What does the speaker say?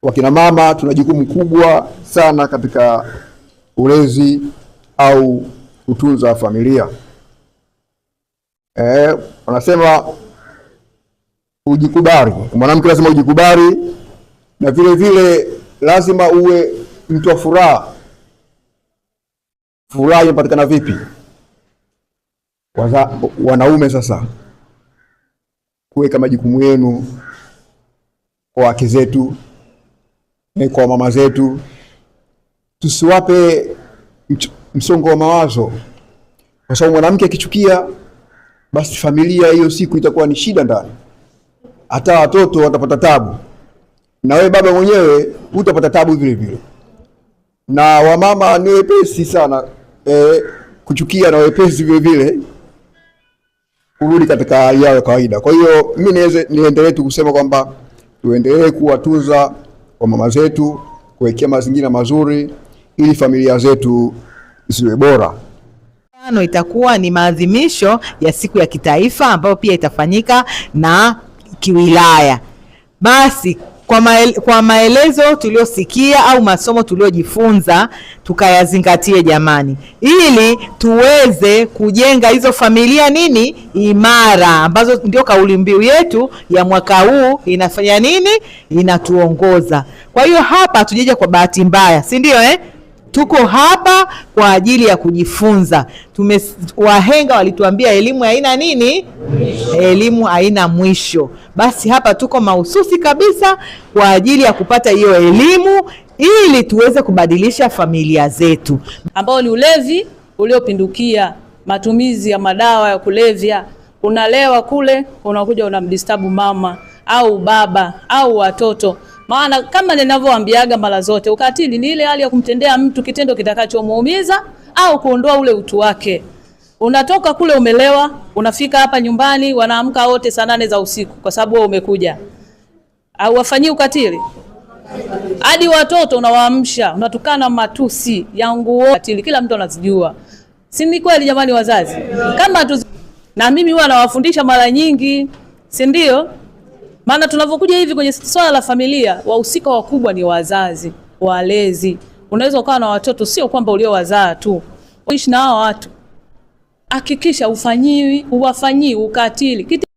wakina mama tuna jukumu kubwa sana katika ulezi au kutunza familia. Wanasema ujikubali. Mwanamke lazima ujikubali, na vile vile lazima uwe mtu wa furaha. Furaha inapatikana vipi? Wanaume sasa, kuweka majukumu yenu kwa wake zetu, kwa mama zetu. Tusiwape msongo wa mawazo, kwa sababu mwanamke akichukia, basi familia hiyo siku itakuwa ni shida ndani. Hata watoto watapata tabu, na wewe baba mwenyewe utapata tabu vile vile. Na wamama ni wepesi sana kuchukia, na wepesi vile vile kurudi katika hali yao ya kawaida. Kwa hiyo mimi niendelee tu kusema kwamba tuendelee kuwatunza kwa mama zetu, kuwekea mazingira mazuri ili familia zetu ziwe bora. Itakuwa ni maadhimisho ya siku ya kitaifa ambayo pia itafanyika na kiwilaya. Basi kwa maelezo tuliosikia au masomo tuliojifunza tukayazingatie jamani, ili tuweze kujenga hizo familia imara, ambazo ndio kauli mbiu yetu ya mwaka huu inafanya inatuongoza. Kwa hiyo hapa tujeje kwa bahati mbaya, si ndio Tuko hapa kwa ajili ya kujifunza. Wahenga walituambia elimu haina elimu haina mwisho. Basi hapa tuko mahususi kabisa kwa ajili ya kupata hiyo elimu ili tuweze kubadilisha familia zetu, ambao ni ulevi uliopindukia, matumizi ya madawa ya kulevya. Unalewa kule, unakuja unamdisturb mama au baba au watoto. Maana kama ninavyowaambiaga mara zote, ukatili ni ile hali ya kumtendea mtu kitendo kitakachomuumiza au kuondoa ule utu wake. Unatoka kule umelewa, unafika hapa nyumbani, wanaamka wote saa 8 za usiku kwa sababu wewe umekuja. Au wafanyii ukatili? Hadi watoto unawaamsha, unatukana matusi ya nguo. Ukatili kila mtu anazijua. Si ni kweli jamani wazazi? Kama na mimi huwa nawafundisha mara nyingi, si ndio? Maana tunavyokuja hivi kwenye swala la familia, wahusika wakubwa ni wazazi, walezi. Unaweza ukawa na watoto, sio kwamba uliowazaa tu. Uishi na hao watu. Hakikisha uwafanyii ukatili.